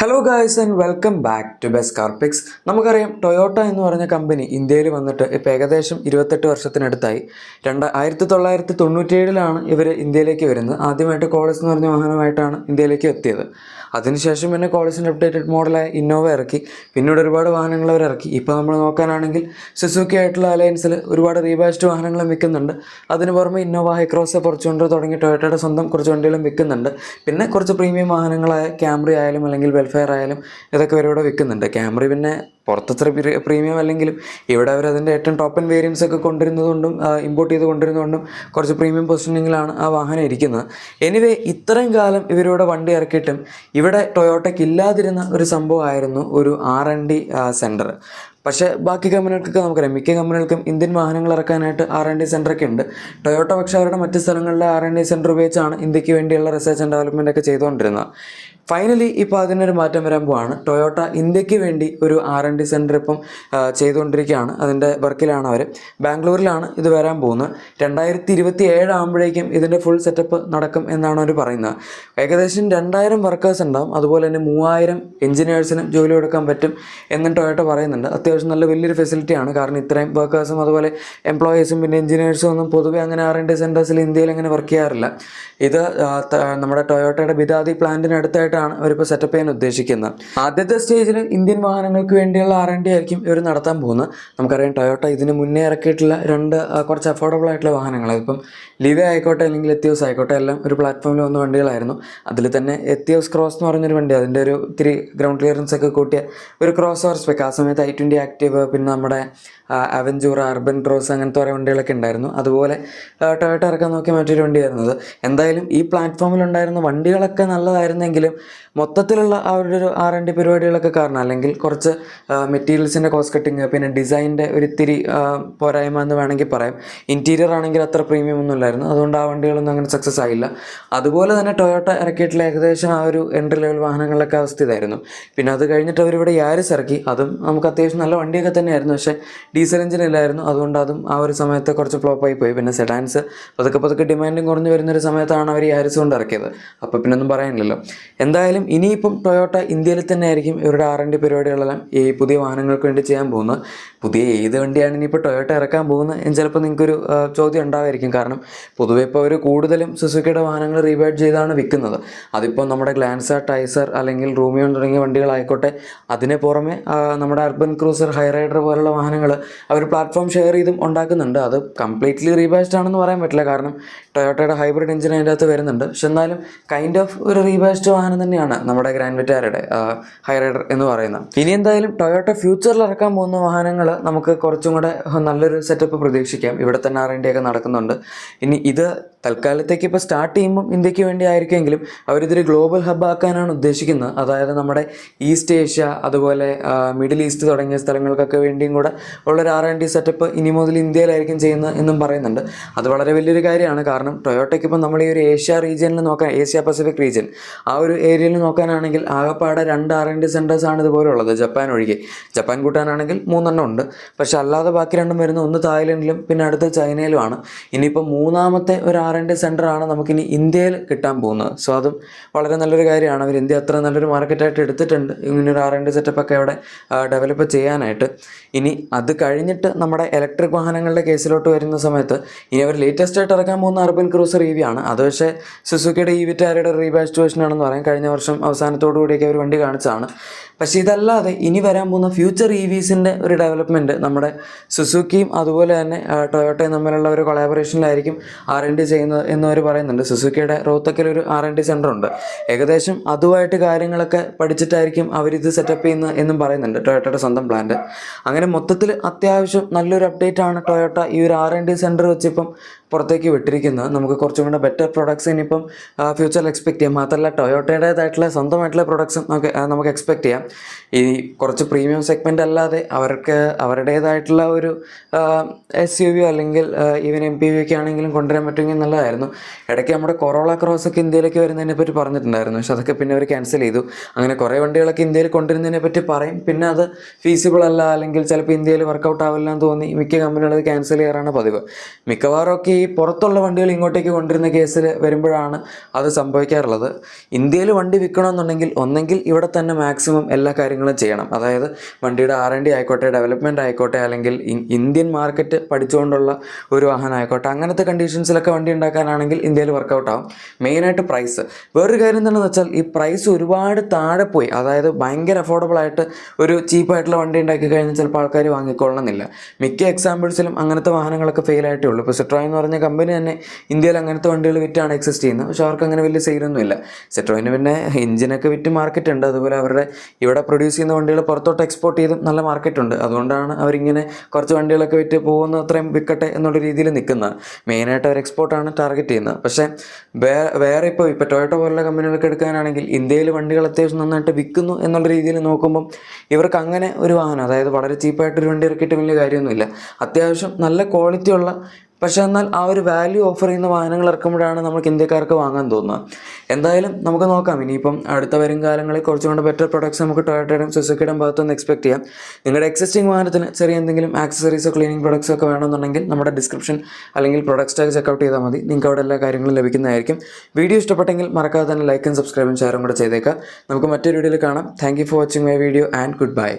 Hello guys and welcome back to best car picks. നമുക്കറിയാം Toyota എന്ന് പറഞ്ഞ company ഇന്ത്യയിൽ വന്നിട്ട് ഇപ്പോൾ ഏകദേശം 28 വർഷത്തിനടുത്തായി. 1997 ഇവർ ഇന്ത്യയിലേക്ക് വരുന്നത്. ആദ്യമായിട്ട് കോളേജ് എന്ന് പറഞ്ഞ വാഹനമായിട്ടാണ് ഇന്ത്യയിലേക്ക് എത്തിയത്. അതിനുശേഷം പിന്നെ കോളേജിൻ്റെ അപ്ഡേറ്റഡ് മോഡലായ ഇന്നോവ ഇറക്കി, പിന്നീട് ഒരുപാട് വാഹനങ്ങൾ അവർ ഇറക്കി. ഇപ്പോൾ നമ്മൾ നോക്കാനാണെങ്കിൽ സുസുക്കി ആയിട്ടുള്ള അലയൻസിൽ ഒരുപാട് റീബാസ്റ്റ് വാഹനങ്ങളും വിൽക്കുന്നുണ്ട്. അതിന് പുറമെ ഇന്നോവ, ഹൈക്രോസ്, ഫോർച്യൂണർ തുടങ്ങി ടൊയോട്ടയുടെ സ്വന്തം കുറച്ച് വണ്ടികളും വിൽക്കുന്നുണ്ട്. പിന്നെ കുറച്ച് പ്രീമിയം വാഹനങ്ങളായ ക്യാമറി ആയാലും അല്ലെങ്കിൽ വെൽഫെയർ ആയാലും ഇതൊക്കെ ഇവരിവിടെ വിൽക്കുന്നുണ്ട്. ക്യാമറി പിന്നെ പുറത്തത്ര പ്രീമിയം അല്ലെങ്കിലും ഇവിടെ അവർ അതിൻ്റെ ഏറ്റവും ടോപ്പ് ആൻഡ് വേരിയൻസ് ഒക്കെ കൊണ്ടുവരുന്നതുകൊണ്ടും ഇമ്പോർട്ട് ചെയ്ത് കൊണ്ടുവരുന്നതുകൊണ്ടും കുറച്ച് പ്രീമിയം പൊസിഷനിങ്ങിലാണ് ആ വാഹനം ഇരിക്കുന്നത്. എനിവേ, ഇത്രയും കാലം ഇവരിവിടെ വണ്ടി ഇറക്കിയിട്ടും ഇവിടെ ടൊയോട്ടയ്ക്ക് ഇല്ലാതിരുന്ന ഒരു സംഭവമായിരുന്നു ഒരു R&D സെൻറ്റർ. പക്ഷേ ബാക്കി കമ്പനികൾക്കൊക്കെ നമുക്കറിയാം, മിക്ക കമ്പനികൾക്കും ഇന്ത്യൻ വാഹനങ്ങൾ ഇറക്കാനായിട്ട് R&D സെൻ്ററൊക്കെ ഉണ്ട്. ടൊയോട്ട പക്ഷേ അവരുടെ മറ്റ് സ്ഥലങ്ങളിലെ R&D സെൻറ്റർ ഉപയോഗിച്ചാണ് ഇന്ത്യക്ക് വേണ്ടിയുള്ള റിസർച്ച് ആൻഡ് ഡെവലപ്മെൻ്റ് ഒക്കെ ചെയ്തുകൊണ്ടിരുന്നത്. ഫൈനലി ഇപ്പോൾ അതിനൊരു മാറ്റം വരാൻ പോവാണ്. ടൊയോട്ട ഇന്ത്യക്ക് വേണ്ടി ഒരു R&D സെൻറ്റർ ഇപ്പം ചെയ്തുകൊണ്ടിരിക്കുകയാണ്. അതിൻ്റെ വർക്കിലാണ് അവർ. ബാംഗ്ലൂരിലാണ് ഇത് വരാൻ പോകുന്നത്. 2027 ആകുമ്പോഴേക്കും ഇതിൻ്റെ ഫുൾ സെറ്റപ്പ് നടക്കും എന്നാണ് അവർ പറയുന്നത്. ഏകദേശം 2000 വർക്കേഴ്സ് ഉണ്ടാവും. അതുപോലെ തന്നെ 3000 എഞ്ചിനീയേഴ്സിനും ജോലി കൊടുക്കാൻ പറ്റും എന്നും ടൊയോട്ട പറയുന്നുണ്ട്. അത്യാവശ്യം നല്ല വലിയൊരു ഫെസിലിറ്റിയാണ്. കാരണം ഇത്രയും വർക്കേഴ്സും അതുപോലെ എംപ്ലോയീസും പിന്നെ എഞ്ചിനീയേഴ്സും ഒന്നും പൊതുവെ അങ്ങനെ R&D സെൻറ്റേഴ്സിൽ ഇന്ത്യയിൽ അങ്ങനെ വർക്ക് ചെയ്യാറില്ല. ഇത് നമ്മുടെ ടൊയോട്ടയുടെ ബിദാദി പ്ലാന്റിനടുത്തായിട്ടാണ് അവരിപ്പോൾ സെറ്റപ്പ് ചെയ്യാൻ ഉദ്ദേശിക്കുന്നത്. ആദ്യത്തെ സ്റ്റേജിൽ ഇന്ത്യൻ വാഹനങ്ങൾക്ക് വേണ്ടിയുള്ള R&D ആയിരിക്കും ഇവർ നടത്താൻ പോകുന്നത്. നമുക്കറിയാം ടൊയോട്ട ഇതിന് മുന്നേ ഇറക്കിയിട്ടുള്ള കുറച്ച് അഫോർഡബിൾ ആയിട്ടുള്ള വാഹനങ്ങൾ, ഇപ്പം ലിവ ആയിക്കോട്ടെ അല്ലെങ്കിൽ എത്തിയോസ് ആയിക്കോട്ടെ, എല്ലാം ഒരു പ്ലാറ്റ്ഫോമിൽ വന്ന വണ്ടികളായിരുന്നു. അതിൽ തന്നെ എത്തിയോസ് ക്രോസ് എന്ന് പറഞ്ഞൊരു വണ്ടി, അതിൻ്റെ ഒരു ഇത്തിരി ഗ്രൗണ്ട് ക്ലിയറൻസ് ഒക്കെ കൂട്ടിയ ഒരു ക്രോസ് ഓവർ സ്പെക്ക്. ആ സമയത്ത് i20 ആക്റ്റീവ്, പിന്നെ നമ്മുടെ അവഞ്ചൂർ, അർബൻ ക്രോസ്, അങ്ങനത്തെ കുറേ വണ്ടികളൊക്കെ ഉണ്ടായിരുന്നു. അതുപോലെ ടൊയോട്ട ഇറക്കാൻ നോക്കിയ മറ്റൊരു വണ്ടിയായിരുന്നത്. എന്തായാലും ഈ പ്ലാറ്റ്ഫോമിലുണ്ടായിരുന്ന വണ്ടികളൊക്കെ നല്ലതായിരുന്നെങ്കിലും മൊത്തത്തിലുള്ള ആ ഒരു R&D പരിപാടികളൊക്കെ കാരണം, അല്ലെങ്കിൽ കുറച്ച് മെറ്റീരിയൽസിൻ്റെ കോസ്റ്റ് കട്ടിങ്, പിന്നെ ഡിസൈനിൻ്റെ ഒരു ഇത്തിരി പോരായ്മ എന്ന് വേണമെങ്കിൽ പറയാം. ഇൻറ്റീരിയർ ആണെങ്കിൽ അത്ര പ്രീമിയം ഒന്നും ഇല്ലായിരുന്നു. അതുകൊണ്ട് ആ വണ്ടികളൊന്നും അങ്ങനെ സക്സസ് ആയില്ല. അതുപോലെ തന്നെ ടൊയോട്ട ഇറക്കിയിട്ടുള്ള ഏകദേശം ആ ഒരു എൻട്രി ലെവൽ വാഹനങ്ങളൊക്കെ അവസ്ഥ ഇതായിരുന്നു. പിന്നെ അത് കഴിഞ്ഞിട്ട് അവരിവിടെ യാരിസ് ഇറക്കി. അതും നമുക്ക് അത്യാവശ്യം നല്ല വണ്ടിയൊക്കെ തന്നെയായിരുന്നു. പക്ഷേ ഡീസൽ എഞ്ചിൻ ഇല്ലായിരുന്നു. അതുകൊണ്ട് അതും ആ ഒരു സമയത്ത് കുറച്ച് ഫ്ലോപ്പായി പോയി. പിന്നെ സെഡാൻസ് പതുക്കെ ഡിമാൻഡും കുറഞ്ഞു വരുന്നൊരു സമയത്താണ് അവർ യാരിസ് കൊണ്ട് ഇറക്കിയത്. അപ്പോൾ പിന്നെ ഒന്നും പറയാനില്ലല്ലോ. എന്തായാലും ഇനിയിപ്പം ടൊയോട്ട ഇന്ത്യയിൽ തന്നെ ആയിരിക്കും ഇവരുടെ R&D പരിപാടികളെല്ലാം ഈ പുതിയ വാഹനങ്ങൾക്ക് വേണ്ടി ചെയ്യാൻ പോകുന്നത്. പുതിയ ഏത് വണ്ടിയാണ് ഇനിയിപ്പോൾ ടൊയോട്ട ഇറക്കാൻ പോകുന്നത് എന്ന് ചിലപ്പോൾ നിങ്ങൾക്കൊരു ചോദ്യം ഉണ്ടാകുമായിരിക്കും. കാരണം പൊതുവെ ഇപ്പോൾ അവർ കൂടുതലും സുസുക്കിയുടെ വാഹനങ്ങൾ റീബൈഡ് ചെയ്താണ് വിൽക്കുന്നത്. അതിപ്പോൾ നമ്മുടെ ഗ്ലാൻസർ, ടൈസർ അല്ലെങ്കിൽ റൂമിയോൺ തുടങ്ങിയ വണ്ടികളായിക്കോട്ടെ. അതിന് പുറമെ നമ്മുടെ അർബൻ ക്രൂസർ, ഹൈറൈഡർ പോലുള്ള വാഹനങ്ങൾ അവർ പ്ലാറ്റ്ഫോം ഷെയർ ചെയ്തും ഉണ്ടാക്കുന്നുണ്ട്. അത് കംപ്ലീറ്റ്ലി റീബാസ്റ്റ് ആണെന്ന് പറയാൻ പറ്റില്ല, കാരണം ടൊയോട്ടയുടെ ഹൈബ്രിഡ് എഞ്ചിൻ അതിൻ്റെ അകത്ത് വരുന്നുണ്ട്. പക്ഷെ എന്നാലും കൈൻഡ് ഓഫ് ഒരു റീബാസ്റ്റ് വാഹനം തന്നെയാണ് നമ്മുടെ ഗ്രാൻഡ് വിറ്റാരയുടെ ഹൈറൈഡർ എന്ന് പറയുന്നത്. ഇനി എന്തായാലും ടൊയോട്ട ഫ്യൂച്ചറിൽ ഇറക്കാൻ പോകുന്ന വാഹനങ്ങൾ നമുക്ക് കുറച്ചും കൂടെ നല്ലൊരു സെറ്റപ്പ് പ്രതീക്ഷിക്കാം. ഇവിടെ തന്നെ R&D ഒക്കെ നടക്കുന്നുണ്ട്. ഇനി ഇത് തൽക്കാലത്തേക്ക് ഇപ്പോൾ സ്റ്റാർട്ട് ചെയ്യുമ്പം ഇന്ത്യക്ക് വേണ്ടി ആയിരിക്കുമെങ്കിലും അവരിതൊരു ഗ്ലോബൽ ഹബ് ആക്കാനാണ് ഉദ്ദേശിക്കുന്നത്. അതായത് നമ്മുടെ ഈസ്റ്റ് ഏഷ്യ, അതുപോലെ മിഡിൽ ഈസ്റ്റ് തുടങ്ങിയ സ്ഥലങ്ങൾക്കൊക്കെ വേണ്ടിയും കൂടെ ഉള്ളൊരു R&D സെറ്റപ്പ് ഇനി മുതൽ ഇന്ത്യയിലായിരിക്കും ചെയ്യുന്നത് എന്നും പറയുന്നുണ്ട്. അത് വളരെ വലിയൊരു കാര്യമാണ്. കാരണം ടൊയോട്ടയ്ക്ക് ഇപ്പം നമ്മൾ ഈ ഒരു ഏഷ്യ റീജിയനിൽ നോക്കാൻ, ഏഷ്യ പസഫിക് റീജിയൻ ആ ഒരു ഏരിയയിൽ നോക്കാനാണെങ്കിൽ ആകെപ്പാടെ 2 R&D സെൻറ്റേഴ്സാണ് ഇതുപോലുള്ളത്, ജപ്പാൻ ഒഴികെ. ജപ്പാൻ കൂട്ടാനാണെങ്കിൽ 3 ഉണ്ട്. പക്ഷെ അല്ലാതെ ബാക്കി 2 വരുന്നത് ഒന്ന് തായ്ലൻഡിലും പിന്നെ അടുത്ത് ചൈനയിലുമാണ്. ഇനിയിപ്പോൾ 3ാമത്തെ ഒരു R&D സെൻറ്ററാണ് നമുക്കിനി ഇന്ത്യയിൽ കിട്ടാൻ പോകുന്നത്. സോ അതും വളരെ നല്ലൊരു കാര്യമാണ്. അവർ ഇന്ത്യ അത്ര നല്ലൊരു മാർക്കറ്റായിട്ട് എടുത്തിട്ടുണ്ട് ഇങ്ങനൊരു R&D സെറ്റപ്പൊക്കെ അവിടെ ഡെവലപ്പ് ചെയ്യാനായിട്ട്. ഇനി അത് കഴിഞ്ഞിട്ട് നമ്മുടെ ഇലക്ട്രിക് വാഹനങ്ങളുടെ കേസിലോട്ട് വരുന്ന സമയത്ത് ഇനി അവർ ലേറ്റസ്റ്റ് ആയിട്ട് ഇറക്കാൻ പോകുന്ന അർബൻ ക്രൂസർ EV ആണ്. അത് പക്ഷേ സുസുക്കിയുടെ വിറ്റാരയുടെ റീബാസ്റ്റ് വേർഷൻ ആണെന്ന് പറയാം. കഴിഞ്ഞ വർഷം അവസാനത്തോടു കൂടിയൊക്കെ അവർ വണ്ടി കാണിച്ചതാണ്. പക്ഷേ ഇതല്ലാതെ ഇനി വരാൻ പോകുന്ന ഫ്യൂച്ചർ EVസിൻ്റെ ഒരു ഡെവലപ്മെൻറ്റ് നമ്മുടെ സുസുക്കിയും അതുപോലെ തന്നെ ടൊയോട്ടയും തമ്മിലുള്ള ഒരു കൊളാബറേഷനിലായിരിക്കും R&D ചെയ്യുന്നത് എന്നവർ പറയുന്നുണ്ട്. സുസുക്കിയുടെ റോത്തക്കിൽ ഒരു R&D സെൻറ്റർ ഉണ്ട്. ഏകദേശം അതുമായിട്ട് കാര്യങ്ങളൊക്കെ പഠിച്ചിട്ടായിരിക്കും അവരിത് സെറ്റപ്പ് ചെയ്യുന്നത് എന്നും പറയുന്നുണ്ട്, ടൊയോട്ടയുടെ സ്വന്തം പ്ലാന്റ്. അങ്ങനെ മൊത്തത്തിൽ അത്യാവശ്യം നല്ലൊരു അപ്ഡേറ്റ് ആണ് ടൊയോട്ട ഈ ഒരു R&D സെൻറ്റർ വെച്ചിപ്പം പുറത്തേക്ക് വിട്ടിരിക്കുന്നത്. നമുക്ക് കുറച്ചും കൂടെ ബെറ്റർ പ്രൊഡക്ട്സ് ഇനിയിപ്പം ഫ്യൂച്ചറിൽ എക്സ്പെക്ട് ചെയ്യാം. മാത്രമല്ല ടൊയോട്ടയുടേതായിട്ടുള്ള സ്വന്തമായിട്ടുള്ള പ്രൊഡക്ട്സും നമുക്ക് എക്സ്പെക്ട് ചെയ്യാം. ഈ കുറച്ച് പ്രീമിയം സെഗ്മെൻ്റ് അല്ലാതെ അവർക്ക് അവരുടേതായിട്ടുള്ള ഒരു SUV അല്ലെങ്കിൽ ഈവൻ MPV ഒക്കെ ആണെങ്കിലും കൊണ്ടുവരാൻ പറ്റുമെങ്കിൽ നല്ലതായിരുന്നു. ഇടയ്ക്ക് നമ്മുടെ കൊറോള ക്രോസ് ഒക്കെ ഇന്ത്യയിലേക്ക് വരുന്നതിനെ പറ്റി പറഞ്ഞിട്ടുണ്ടായിരുന്നു. പക്ഷെ അതൊക്കെ പിന്നെ അവർ ക്യാൻസൽ ചെയ്തു. അങ്ങനെ കുറേ വണ്ടികളൊക്കെ ഇന്ത്യയിൽ കൊണ്ടുവരുന്നതിനെ പറ്റി പറയും, പിന്നെ അത് ഫീസിബിൾ അല്ല അല്ലെങ്കിൽ ചിലപ്പോൾ ഇന്ത്യയിൽ വർക്കൗട്ട് ആവില്ല എന്ന് തോന്നി മിക്ക കമ്പനികളത് ക്യാൻസൽ ചെയ്യാറാണ് പതിവ്. മിക്കവാറും ഒക്കെ ഈ പുറത്തുള്ള വണ്ടികൾ ഇങ്ങോട്ടേക്ക് കൊണ്ടുവരുന്ന കേസിൽ വരുമ്പോഴാണ് അത് സംഭവിക്കാറുള്ളത്. ഇന്ത്യയിൽ വണ്ടി വിൽക്കണമെന്നുണ്ടെങ്കിൽ ഒന്നെങ്കിൽ ഇവിടെ തന്നെ മാക്സിമം എല്ലാ കാര്യങ്ങളും ചെയ്യണം. അതായത് വണ്ടിയുടെ R&D ആയിക്കോട്ടെ, ഡെവലപ്മെൻറ്റ് ആയിക്കോട്ടെ, അല്ലെങ്കിൽ ഇന്ത്യൻ മാർക്കറ്റ് പഠിച്ചുകൊണ്ടുള്ള ഒരു വാഹനം ആയിക്കോട്ടെ, അങ്ങനത്തെ കണ്ടീഷൻസിലൊക്കെ വണ്ടി ഉണ്ടാക്കാനാണെങ്കിൽ ഇന്ത്യയിൽ വർക്കൗട്ട് ആവും. മെയിനായിട്ട് പ്രൈസ്. വേറൊരു കാര്യം എന്താണെന്ന് വെച്ചാൽ ഈ പ്രൈസ് ഒരുപാട് താഴെ പോയി, അതായത് ഭയങ്കര അഫോർഡബിൾ ആയിട്ട് ഒരു ചീപ്പായിട്ടുള്ള വണ്ടി ഉണ്ടാക്കി കഴിഞ്ഞാൽ ചിലപ്പോൾ ആൾക്കാർ വാങ്ങിക്കൊള്ളണമെന്നില്ല. മിക്ക എക്സാമ്പിൾസിലും അങ്ങനത്തെ വാഹനങ്ങളൊക്കെ ഫെയിൽ ആയിട്ടേ ഉള്ളൂ. ഇപ്പോൾ സിട്രോയിൻ എന്ന് പറഞ്ഞ കമ്പനി തന്നെ ഇന്ത്യയിൽ അങ്ങനത്തെ വണ്ടികൾ വിറ്റാണ് എക്സിസ്റ്റ് ചെയ്യുന്നത്. പക്ഷേ അവർക്ക് അങ്ങനെ വലിയ സെയിലൊന്നുമില്ല. സിട്രോയിന് പിന്നെ എഞ്ചിനൊക്കെ വിറ്റ് മാർക്കറ്റ് ഉണ്ട്. അതുപോലെ അവരുടെ ഇവിടെ പ്രൊഡ്യൂസ് ചെയ്യുന്ന വണ്ടികൾ പുറത്തോട്ട് എക്സ്പോർട്ട് ചെയ്തും നല്ല മാർക്കറ്റ് ഉണ്ട്. അതുകൊണ്ടാണ് അവരിങ്ങനെ കുറച്ച് വണ്ടികളൊക്കെ വിറ്റ് പോകുന്ന അത്രയും വിൽക്കട്ടെ എന്നുള്ള രീതിയിൽ നിൽക്കുന്നത്. മെയിനായിട്ട് അവർ എക്സ്പോർട്ടാണ് ടാർഗറ്റ് ചെയ്യുന്നത്. പക്ഷേ വേറെ ഇപ്പോൾ ടൊയോട്ട പോലുള്ള കമ്പനികളൊക്കെ എടുക്കാനാണെങ്കിൽ ഇന്ത്യയിൽ വണ്ടികൾ അത്യാവശ്യം നന്നായിട്ട് വിൽക്കുന്നു എന്നുള്ള രീതിയിൽ നോക്കുമ്പം ഇവർക്ക് അങ്ങനെ ഒരു വാഹനം, അതായത് വളരെ ചീപ്പായിട്ടൊരു വണ്ടി ഇറക്കിയിട്ട് വലിയ കാര്യമൊന്നുമില്ല. അത്യാവശ്യം നല്ല ക്വാളിറ്റിയുള്ള പക്ഷേ എന്നാൽ ആ ഒരു വാല്യൂ ഓഫർ ചെയ്യുന്ന വാഹനങ്ങൾ ഇറക്കുമ്പോഴാണ് നമുക്ക് ഇന്ത്യക്കാർക്ക് വാങ്ങാൻ തോന്നുക. എന്തായാലും നമുക്ക് നോക്കാം. ഇനിയിപ്പം അടുത്ത വരും കാലങ്ങളിൽ കുറച്ചുകൊണ്ട് ബെറ്റർ പ്രൊഡക്ട്സ് നമുക്ക് ടൊയോട്ടയുടെയും സുസുക്കിയുടെയും ഭാഗത്തുനിന്ന് എക്സ്പെക്ട് ചെയ്യാം. നിങ്ങളുടെ എക്സിസ്റ്റിംഗ് വാഹനത്തിന് ചെറിയ എന്തെങ്കിലും ആക്സസറീസോ ക്ലീനിങ് പ്രൊഡക്ട്സോ ഒക്കെ വേണമെന്നുണ്ടെങ്കിൽ നമ്മുടെ ഡിസ്ക്രിപ്ഷൻ അല്ലെങ്കിൽ പ്രൊഡക്ട്സ് ടാഗ് ചെക്കൗട്ട് ചെയ്താൽ മതി. നിങ്ങൾക്ക് അവിടെ എല്ലാ കാര്യങ്ങളും ലഭിക്കുന്നതായിരിക്കും. വീഡിയോ ഇഷ്ടപ്പെട്ടെങ്കിൽ മറക്കാതെ തന്നെ ലൈക്കും സബ്സ്ക്രൈബും ഷെയറും കൂടെ ചെയ്തേക്കാം. നമുക്ക് മറ്റൊരു വീഡിയോയിൽ കാണാം. Thank you for watching my video and good bye.